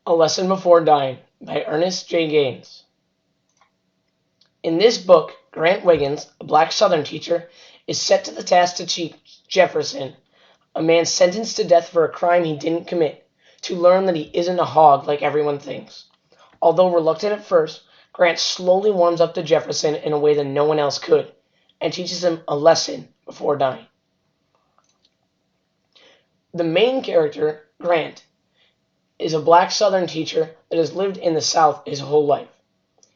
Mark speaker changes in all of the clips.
Speaker 1: A Lesson Before Dying by Ernest J. Gaines. In this book, Grant Wiggins, a black Southern teacher, is set to the task to teach Jefferson, a man sentenced to death for a crime he didn't commit, to learn that he isn't a hog like everyone thinks. Although reluctant at first, Grant slowly warms up to Jefferson in a way that no one else could, and teaches him a lesson before dying. The main character, Grant, is a black Southern teacher that has lived in the South his whole life.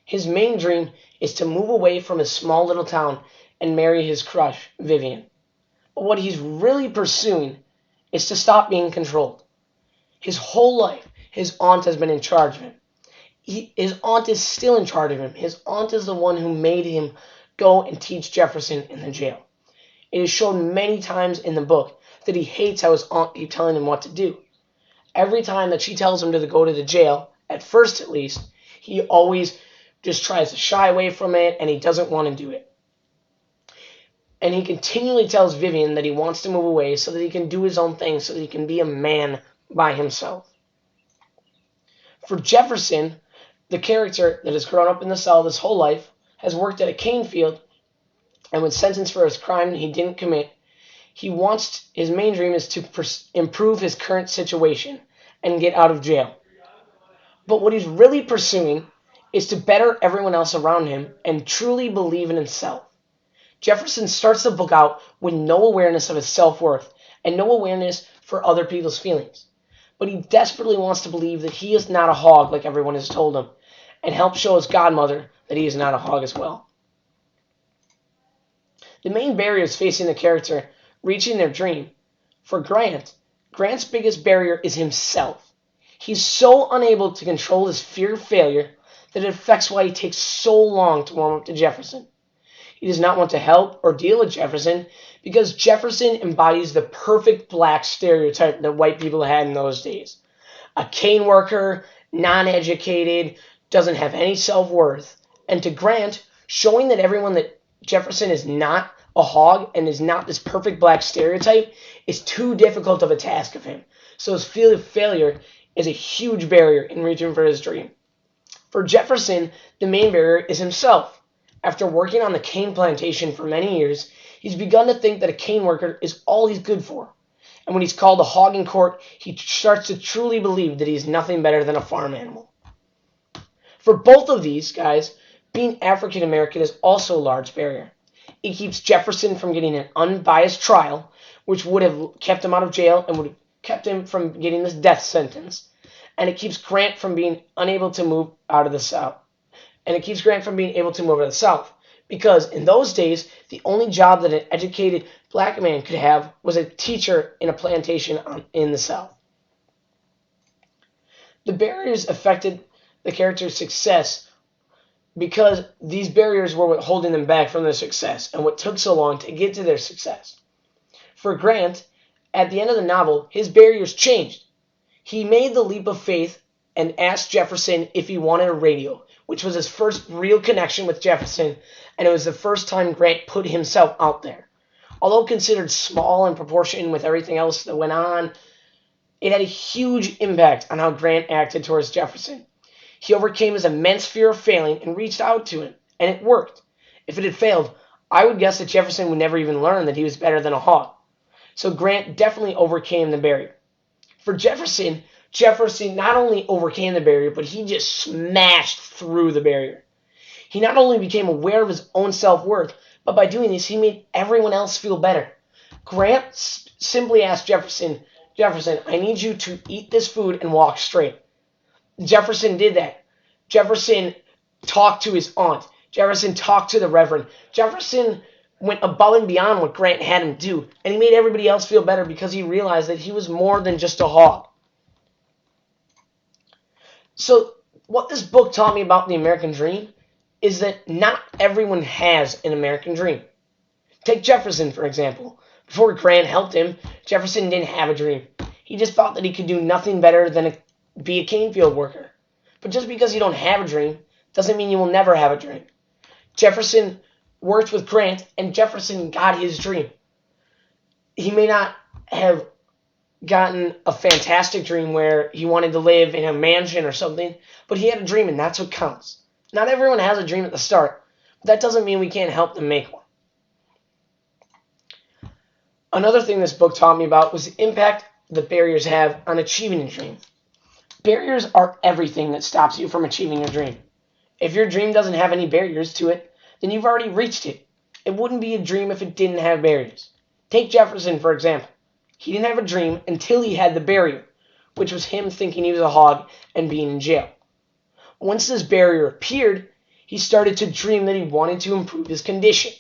Speaker 1: His main dream is to move away from his small little town and marry his crush, Vivian. But what he's really pursuing is to stop being controlled. His whole life, his aunt has been in charge of him. His aunt is still in charge of him. His aunt is the one who made him go and teach Jefferson in the jail. It is shown many times in the book that he hates how his aunt keeps telling him what to do. Every time that she tells him to go to the jail, at first at least, he always just tries to shy away from it and he doesn't want to do it. And he continually tells Vivian that he wants to move away so that he can do his own thing, so that he can be a man by himself. For Jefferson, the character that has grown up in the South his whole life, has worked at a cane field, and was sentenced for his crime he didn't commit. His main dream is to improve his current situation and get out of jail. But what he's really pursuing is to better everyone else around him and truly believe in himself. Jefferson starts the book out with no awareness of his self-worth and no awareness for other people's feelings. But he desperately wants to believe that he is not a hog like everyone has told him, and help show his godmother that he is not a hog as well. The main barriers facing the character reaching their dream. For Grant's biggest barrier is himself. He's so unable to control his fear of failure that it affects why he takes so long to warm up to Jefferson. He does not want to help or deal with Jefferson because Jefferson embodies the perfect black stereotype that white people had in those days. A cane worker, non-educated, doesn't have any self-worth. And to Grant, showing that everyone that Jefferson is not a hog and is not this perfect black stereotype is too difficult of a task of him. So his fear of failure is a huge barrier in reaching for his dream. For Jefferson, the main barrier is himself. After working on the cane plantation for many years, he's begun to think that a cane worker is all he's good for. And when he's called a hog in court, he starts to truly believe that he's nothing better than a farm animal. For both of these guys, being African American is also a large barrier. It keeps Jefferson from getting an unbiased trial, which would have kept him out of jail and would have kept him from getting this death sentence. And it keeps Grant from being unable to move out of the South. And it keeps Grant from being able to move out of the South. Because in those days, the only job that an educated black man could have was a teacher in a plantation in the South. The barriers affected the character's success because these barriers were what holding them back from their success and what took so long to get to their success. For Grant, at the end of the novel, his barriers changed. He made the leap of faith and asked Jefferson if he wanted a radio, which was his first real connection with Jefferson, and it was the first time Grant put himself out there. Although considered small in proportion with everything else that went on, it had a huge impact on how Grant acted towards Jefferson. He overcame his immense fear of failing and reached out to him, and it worked. If it had failed, I would guess that Jefferson would never even learn that he was better than a hog. So Grant definitely overcame the barrier. For Jefferson not only overcame the barrier, but he just smashed through the barrier. He not only became aware of his own self-worth, but by doing this, he made everyone else feel better. Grant simply asked Jefferson, I need you to eat this food and walk straight. Jefferson did that. Jefferson talked to his aunt. Jefferson talked to the Reverend. Jefferson went above and beyond what Grant had him do, and he made everybody else feel better because he realized that he was more than just a hog. So what this book taught me about the American dream is that not everyone has an American dream. Take Jefferson, for example. Before Grant helped him, Jefferson didn't have a dream. He just thought that he could do nothing better than be a cane field worker. But just because you don't have a dream doesn't mean you will never have a dream. Jefferson worked with Grant, and Jefferson got his dream. He may not have gotten a fantastic dream where he wanted to live in a mansion or something, but he had a dream and that's what counts. Not everyone has a dream at the start, but that doesn't mean we can't help them make one. Another thing this book taught me about was the impact that barriers have on achieving a dream. Barriers are everything that stops you from achieving your dream. If your dream doesn't have any barriers to it, then you've already reached it. It wouldn't be a dream if it didn't have barriers. Take Jefferson, for example. He didn't have a dream until he had the barrier, which was him thinking he was a hog and being in jail. Once this barrier appeared, he started to dream that he wanted to improve his condition.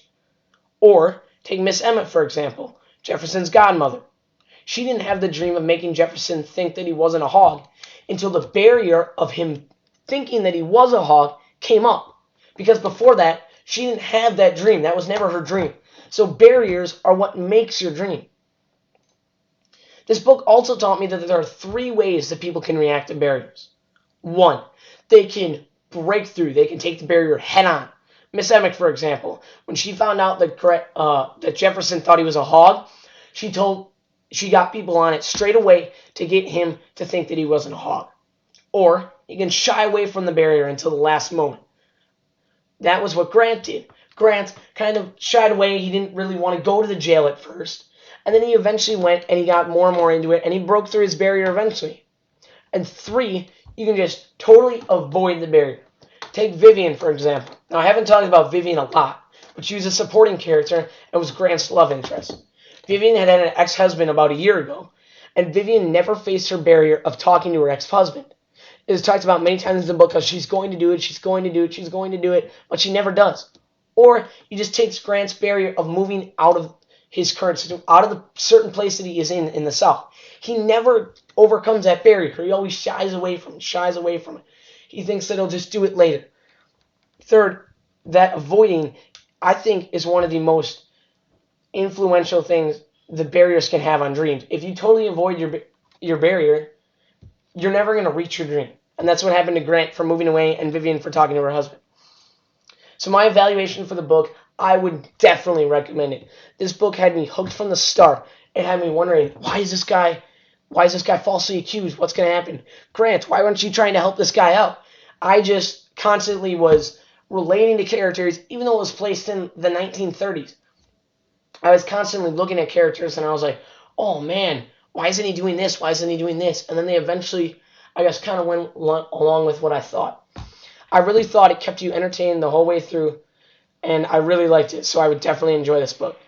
Speaker 1: Or, take Miss Emmett, for example, Jefferson's godmother. She didn't have the dream of making Jefferson think that he wasn't a hog until the barrier of him thinking that he was a hog came up. Because before that, she didn't have that dream. That was never her dream. So barriers are what makes your dream. This book also taught me that there are 3 ways that people can react to barriers. 1, they can break through. They can take the barrier head on. Miss Emmett, for example, when she found out that Jefferson thought he was a hog, she got people on it straight away to get him to think that he wasn't a hog. Or you can shy away from the barrier until the last moment. That was what Grant did. Grant kind of shied away. He didn't really want to go to the jail at first. And then he eventually went and he got more and more into it and he broke through his barrier eventually. And 3, you can just totally avoid the barrier. Take Vivian, for example. Now, I haven't talked about Vivian a lot, but she was a supporting character and was Grant's love interest. Vivian had an ex-husband about a year ago, and Vivian never faced her barrier of talking to her ex-husband. It is talked about many times in the book how she's going to do it, she's going to do it, she's going to do it, but she never does. Or he just takes Grant's barrier of moving out of his current system, out of the certain place that he is in the South. He never overcomes that barrier. He always shies away from it. He thinks that he'll just do it later. Third, that avoiding, I think, is one of the most influential things the barriers can have on dreams. If you totally avoid your barrier, you're never going to reach your dream. And that's what happened to Grant for moving away and Vivian for talking to her husband. So my evaluation for the book, I would definitely recommend it. This book had me hooked from the start. It had me wondering, why is this guy falsely accused? What's going to happen? Grant, why weren't you trying to help this guy out? I just constantly was relating to characters, even though it was placed in the 1930s. I was constantly looking at characters and I was like, oh man, why isn't he doing this? Why isn't he doing this? And then they eventually, I guess, kind of went along with what I thought. I really thought it kept you entertained the whole way through, and I really liked it, so I would definitely enjoy this book.